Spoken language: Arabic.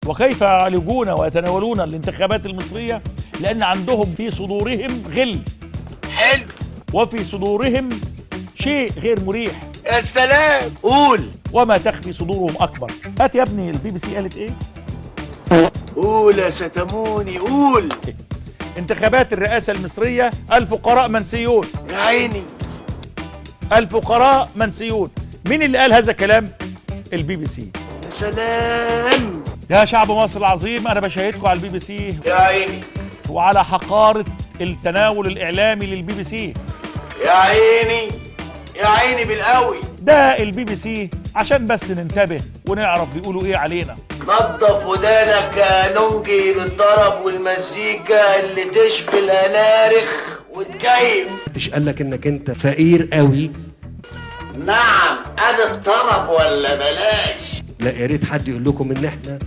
وكيف يعالجون ويتناولون الانتخابات المصرية؟ لأن عندهم في صدورهم غل. حلو. وفي صدورهم شيء غير مريح. يا سلام، قول. وما تخفي صدورهم أكبر. هات يا ابني البي بي سي قالت إيه؟ قول يا ستموني، قول. انتخابات الرئاسة المصرية الفقراء منسيون. يا عيني. الفقراء منسيون. مين اللي قال هذا الكلام؟ البي بي سي. يا سلام. يا شعب مصر العظيم، أنا بشاهدكم على البي بي سي يا عيني. وعلى حقارة التناول الإعلامي للبي بي سي. يا عيني، يا عيني بالقوي. ده البي بي سي عشان بس ننتبه ونعرف بيقولوا إيه علينا. نظف ودانك يا نونجي بالطرب والمزيكا اللي تشفي الانارخ وتكيف. محدش قالك انك انت فقير قوي. نعم، ادي الطلب ولا بلاش؟ لا، يا ريت حد يقول لكم ان احنا